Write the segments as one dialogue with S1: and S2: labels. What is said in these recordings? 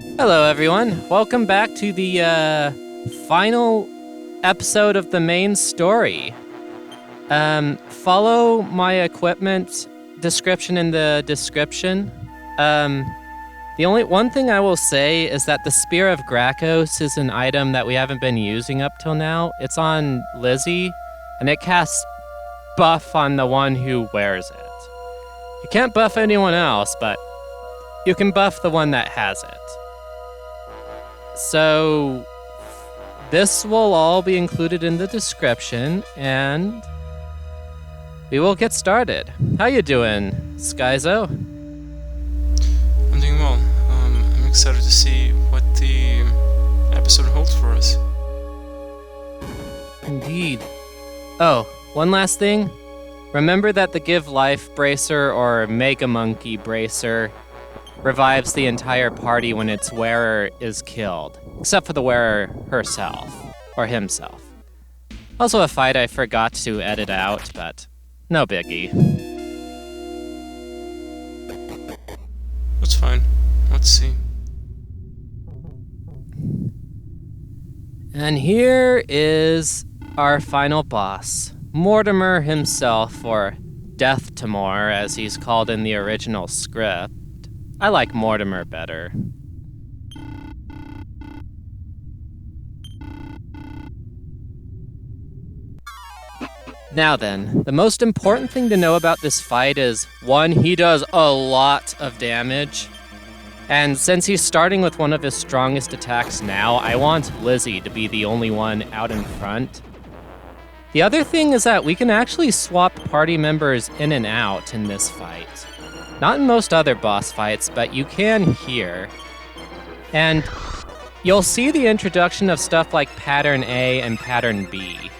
S1: Hello, everyone. Welcome back to the final episode of the main story. Follow my equipment description in the description. The only one thing I will say is that the Spear of Gracchos is an item that we haven't been using up till now. It's on Lizzie, and it casts buff on the one who wears it. You can't buff anyone else, but you can buff the one that has it. So, this will all be included in the description, and we will get started. How you doing, Skyzo?
S2: I'm doing well. I'm excited to see what the episode holds for us.
S1: Indeed. Oh, one last thing. Remember that the Give Life Bracer or Mega Monkey Bracer revives the entire party when its wearer is killed, except for the wearer herself, or himself. Also a fight I forgot to edit out, but no biggie.
S2: That's fine. Let's see.
S1: And here is our final boss, Mortamor himself, or Deathtamor, as he's called in the original script. I like Mortamor better. Now then, the most important thing to know about this fight is, 1, he does a lot of damage. And since he's starting with one of his strongest attacks now, I want Lizzie to be the only one out in front. The other thing is that we can actually swap party members in and out in this fight. Not in most other boss fights, but you can here. And you'll see the introduction of stuff like Pattern A and Pattern B.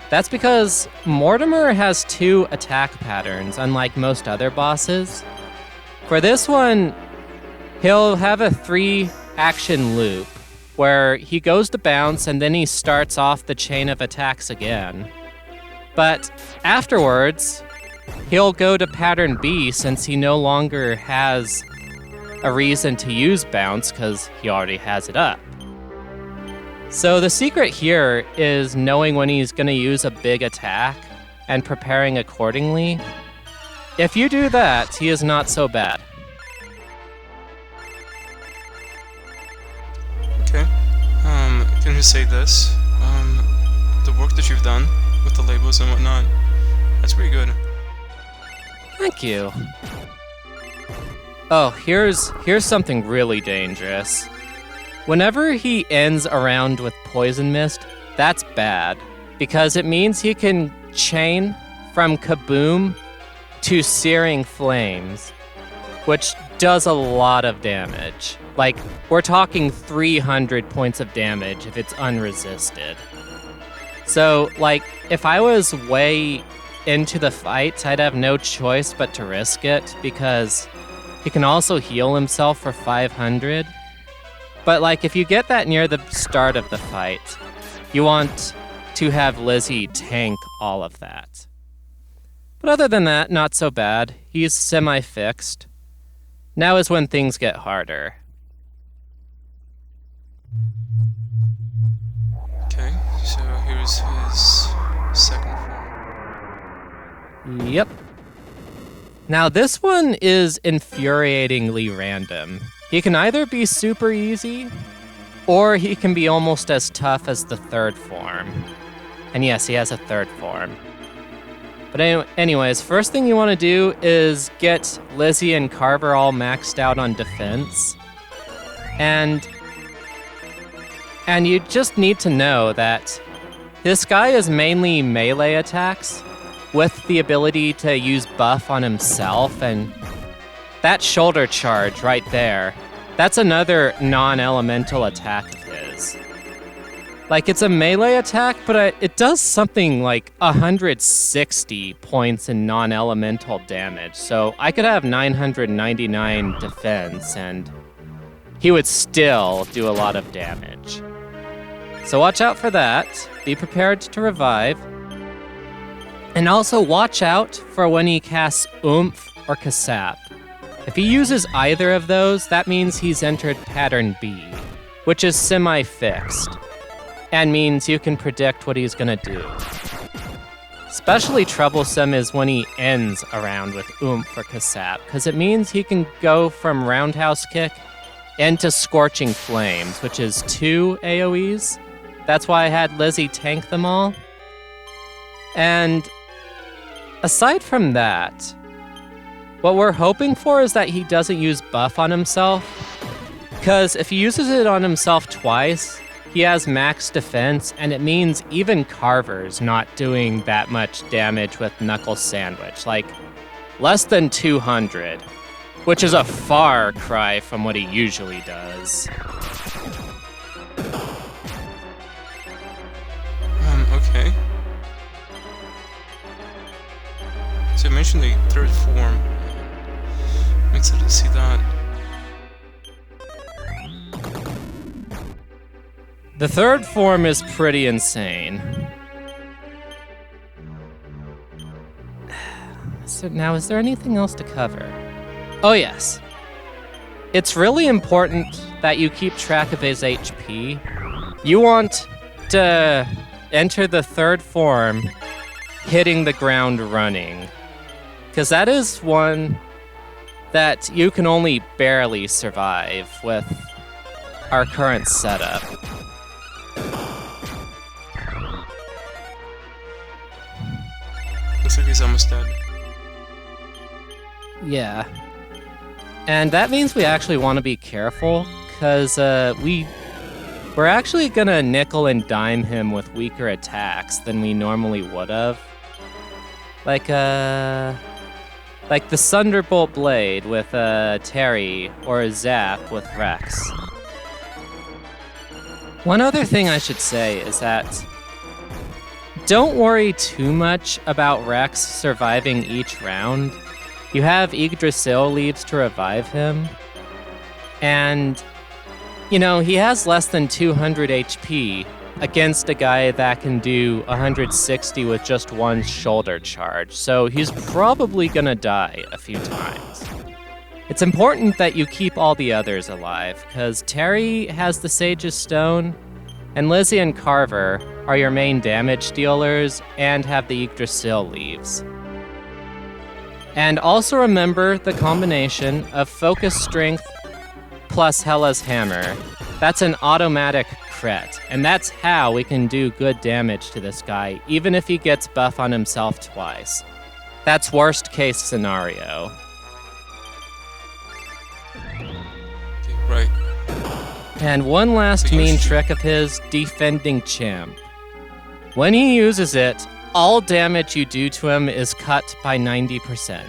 S1: That's because Mortamor has 2 attack patterns, unlike most other bosses. For this one, he'll have a 3-action loop, where he goes to bounce and then he starts off the chain of attacks again. But afterwards, he'll go to Pattern B since he no longer has a reason to use bounce because he already has it up. So the secret here is knowing when he's going to use a big attack and preparing accordingly. If you do that, he is not so bad.
S2: Okay. Can I just say this? The work that you've done with the labels and whatnot, that's pretty good.
S1: Thank you. Oh, here's something really dangerous. Whenever he ends a round with Poison Mist, that's bad, because it means he can chain from Kaboom to Searing Flames, which does a lot of damage. Like, we're talking 300 points of damage if it's unresisted. So, like, if I was way into the fight, I'd have no choice but to risk it, because he can also heal himself for 500. But, like, if you get that near the start of the fight, you want to have Lizzie tank all of that. But other than that, not so bad. He's semi-fixed. Now is when things get harder.
S2: Okay, so here's his second form.
S1: Yep. Now this one is infuriatingly random. He can either be super easy, or he can be almost as tough as the third form. And yes, he has a third form. But anyways, first thing you want to do is get Lizzie and Carver all maxed out on defense. And you just need to know that this guy is mainly melee attacks, with the ability to use buff on himself, and that shoulder charge right there, that's another non-elemental attack of his. Like, it's a melee attack, but it does something like 160 points in non-elemental damage, so I could have 999 defense, and he would still do a lot of damage. So watch out for that, be prepared to revive, and also watch out for when he casts Oomph or Kasap. If he uses either of those, that means he's entered pattern B, which is semi-fixed, and means you can predict what he's gonna do. Especially troublesome is when he ends a round with Oomph or Kasap, because it means he can go from Roundhouse Kick into Scorching Flames, which is 2 AoEs. That's why I had Lizzie tank them all. And aside from that, what we're hoping for is that he doesn't use buff on himself, because if he uses it on himself twice, he has max defense, and it means even Carver's not doing that much damage with Knuckle Sandwich, like less than 200, which is a far cry from what he usually does.
S2: Okay. So you mentioned the third form. I'm excited to see that.
S1: The third form is pretty insane. Now, is there anything else to cover? Oh yes. It's really important that you keep track of his HP. You want to enter the third form hitting the ground running, because that is one that you can only barely survive with our current setup.
S2: Looks like he's almost dead.
S1: Yeah. And that means we actually want to be careful, because we're actually going to nickel and dime him with weaker attacks than we normally would have. Like the Thunderbolt Blade with Terry, or a Zap with Rex. One other thing I should say is that don't worry too much about Rex surviving each round. You have Yggdrasil leaves to revive him, and, you know, he has less than 200 HP against a guy that can do 160 with just one shoulder charge, so he's probably gonna die a few times. It's important that you keep all the others alive, because Terry has the Sage's Stone, and Lizzie and Carver are your main damage dealers and have the Yggdrasil leaves. And also remember the combination of Focus Strength plus Hela's Hammer. That's an automatic crit, and that's how we can do good damage to this guy, even if he gets buff on himself twice. That's worst case scenario.
S2: Right.
S1: And one last mean trick of his, Defending Champ. When he uses it, all damage you do to him is cut by 90%.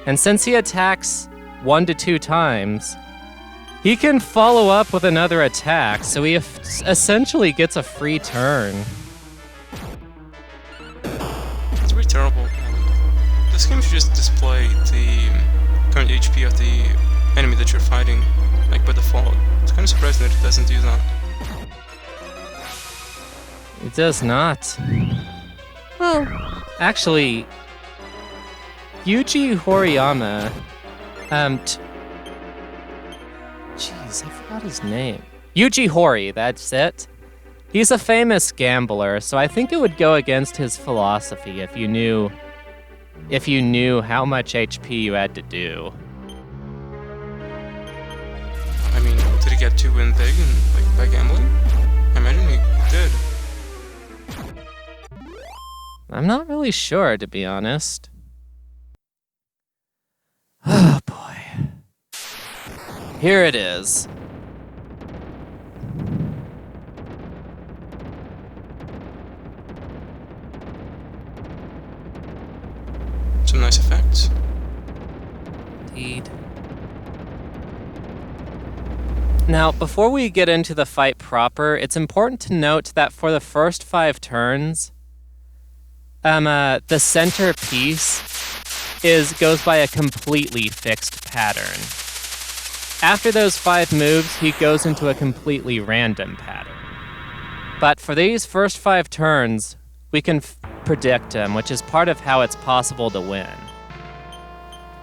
S1: And since he attacks 1 to 2 times, he can follow up with another attack, so he essentially gets a free turn.
S2: It's really terrible. This game should just display the current HP of the enemy that you're fighting, like by default. It's kind of surprising that it doesn't do that.
S1: It does not. Well, actually, Yuji Horiyama, jeez, I forgot his name. Yuji Horii, that's it. He's a famous gambler, so I think it would go against his philosophy if you knew how much HP you had to do.
S2: I mean, did he get to win big and by gambling? I imagine he did.
S1: I'm not really sure, to be honest. Oh boy. Here it is.
S2: Some nice effects.
S1: Indeed. Now, before we get into the fight proper, it's important to note that for the first 5 turns, the center piece goes by a completely fixed pattern. After those 5 moves, he goes into a completely random pattern. But for these first 5 turns, we can predict him, which is part of how it's possible to win.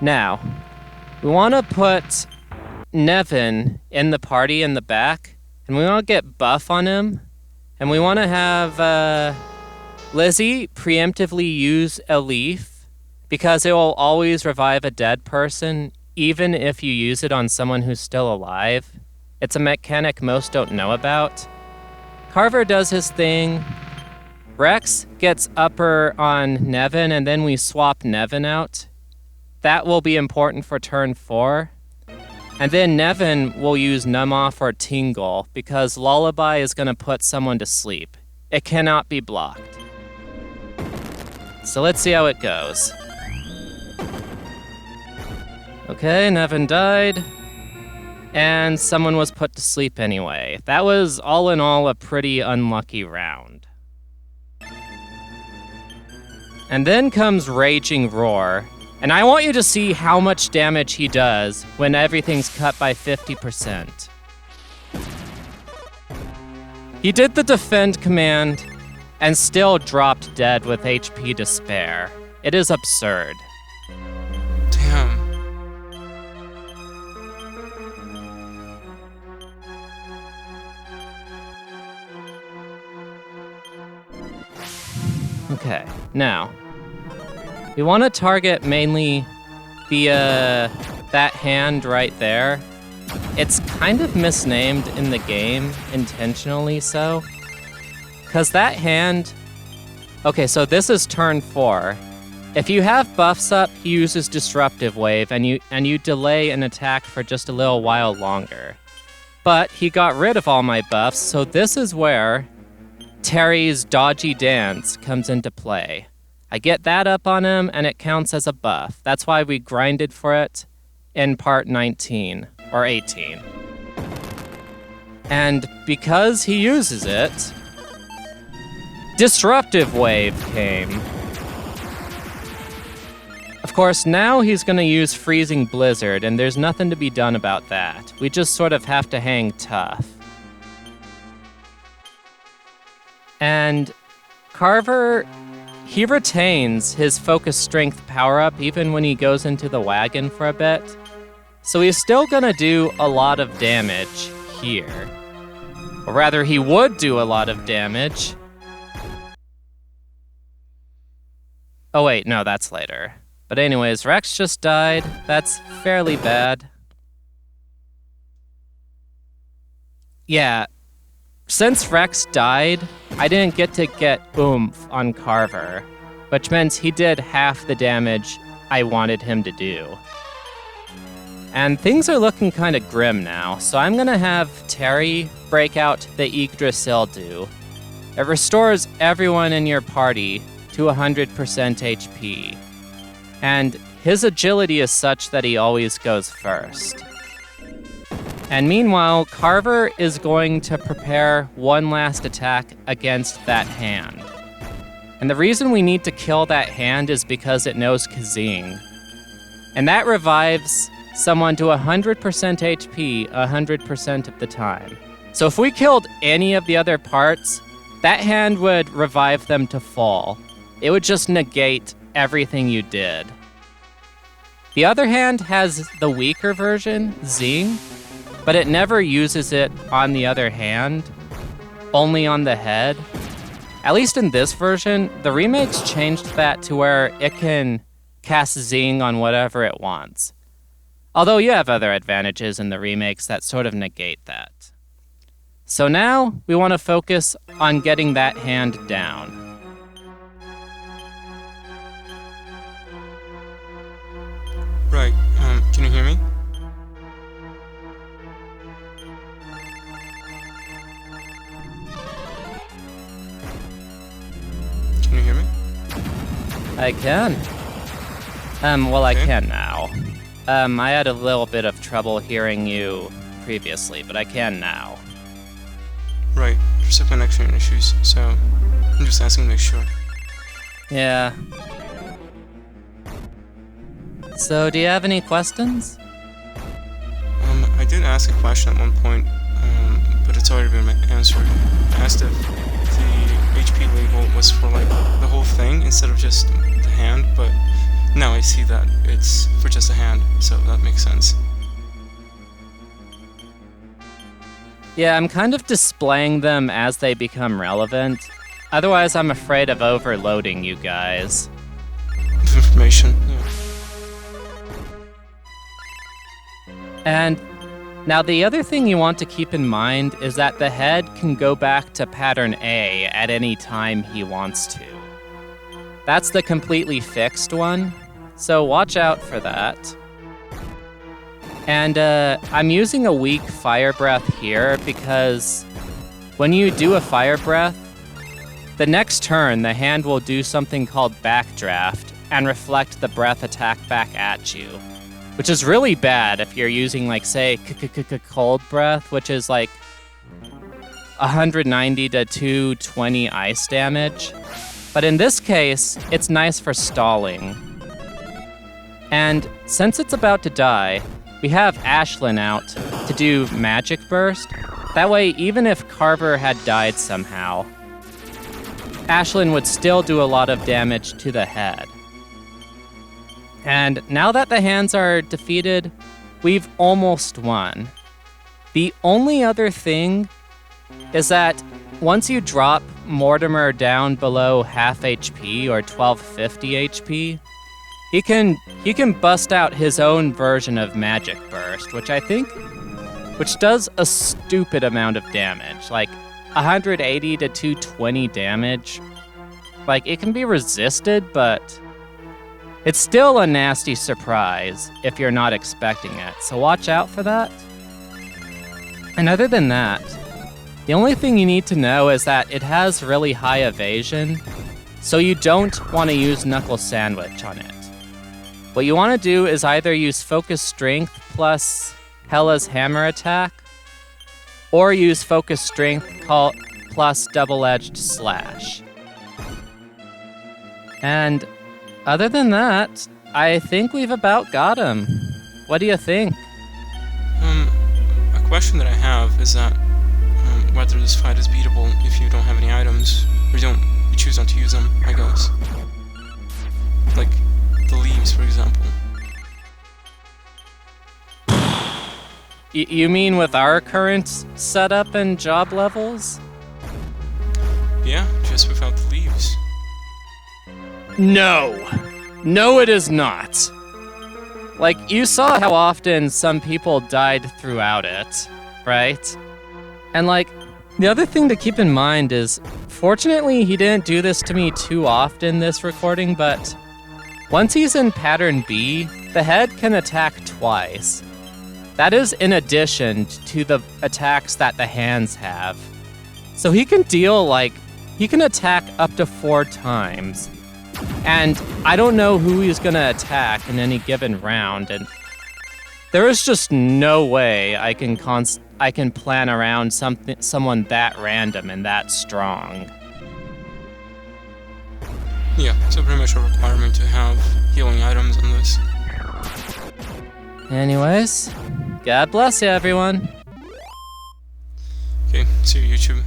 S1: Now, We want to put Nevin in the party in the back, and we want to get buff on him, and we want to have Lizzie preemptively use a leaf, because it will always revive a dead person, even if you use it on someone who's still alive. It's a mechanic most don't know about. Carver does his thing. Rex gets upper on Nevin, and then we swap Nevin out. That will be important for turn 4. And then Nevin will use Numb Off or Tingle, because Lullaby is going to put someone to sleep. It cannot be blocked. So let's see how it goes. Okay, Nevin died. And someone was put to sleep anyway. That was, all in all, a pretty unlucky round. And then comes Raging Roar. And I want you to see how much damage he does when everything's cut by 50%. He did the defend command and still dropped dead with HP to spare. It is absurd.
S2: Damn.
S1: Okay, now we want to target mainly the that hand right there. It's kind of misnamed in the game, intentionally so. Because that hand... Okay, so this is turn 4. If you have buffs up, he uses Disruptive Wave, and you delay an attack for just a little while longer. But he got rid of all my buffs, so this is where Terry's Dodgy Dance comes into play. I get that up on him, and it counts as a buff. That's why we grinded for it in part 19, or 18. And because he uses it, Disruptive Wave came. Of course, now he's going to use Freezing Blizzard, and there's nothing to be done about that. We just sort of have to hang tough. And Carver... he retains his focus strength power-up even when he goes into the wagon for a bit. So he's still gonna do a lot of damage here. Or rather, he would do a lot of damage. Oh wait, no, that's later. But anyways, Rex just died. That's fairly bad. Yeah. Since Rex died, I didn't get to get oomph on Carver, which meant he did half the damage I wanted him to do. And things are looking kind of grim now, so I'm gonna have Terry break out the Yggdrasil. It restores everyone in your party to 100% HP. And his agility is such that he always goes first. And meanwhile, Carver is going to prepare one last attack against that hand. And the reason we need to kill that hand is because it knows Kazing. And that revives someone to 100% HP 100% of the time. So if we killed any of the other parts, that hand would revive them to full. It would just negate everything you did. The other hand has the weaker version, Zing, but it never uses it on the other hand, only on the head. At least in this version, the remakes changed that to where it can cast Zing on whatever it wants. Although you have other advantages in the remakes that sort of negate that. So now, we want to focus on getting that hand down.
S2: Right, can you hear me? Can you hear me?
S1: I can. Well, I
S2: Okay.
S1: can now. I had a little bit of trouble hearing you previously, but I can now.
S2: Right, there's some connection issues, so I'm just asking to make sure.
S1: Yeah. So, do you have any questions?
S2: I did ask a question at one point, but it's already been answered. I asked if the HP label was for like the whole thing instead of just the hand, but now I see that it's for just a hand, so that makes sense.
S1: Yeah, I'm kind of displaying them as they become relevant. Otherwise, I'm afraid of overloading you guys.
S2: Information, yeah.
S1: And now the other thing you want to keep in mind is that the head can go back to pattern A at any time he wants to. That's the completely fixed one, so watch out for that. And I'm using a weak fire breath here because when you do a fire breath, the next turn the hand will do something called backdraft and reflect the breath attack back at you, which is really bad if you're using, like, say, cold breath, which is like 190 to 220 ice damage. But in this case, it's nice for stalling. And since it's about to die, we have Ashlyn out to do Magic Burst. That way, even if Carver had died somehow, Ashlyn would still do a lot of damage to the head. And now that the hands are defeated, we've almost won. The only other thing is that once you drop Mortamor down below half HP or 1250 HP, he can bust out his own version of Magic Burst, which does a stupid amount of damage, like 180 to 220 damage. Like, it can be resisted, but it's still a nasty surprise if you're not expecting it, so watch out for that. And other than that, the only thing you need to know is that it has really high evasion, so you don't want to use Knuckle Sandwich on it. What you want to do is either use Focus Strength plus Hella's Hammer Attack, or use Focus Strength plus Double-Edged Slash. And other than that, I think we've about got him. What do you think?
S2: A question that I have is that whether this fight is beatable if you don't have any items, or you choose not to use them, I guess. Like the leaves, for example.
S1: You mean with our current setup and job levels?
S2: Yeah, just without the leaves.
S1: No, it is not. Like, you saw how often some people died throughout it, right? And like, the other thing to keep in mind is, fortunately he didn't do this to me too often this recording, but once he's in pattern B, the head can attack twice. That is in addition to the attacks that the hands have. So he can attack up to 4 times. And I don't know who he's gonna attack in any given round, and there is just no way I can plan around someone that random and that strong.
S2: Yeah, so pretty much a requirement to have healing items on this.
S1: Anyways, God bless you, everyone.
S2: Okay, see you, YouTube.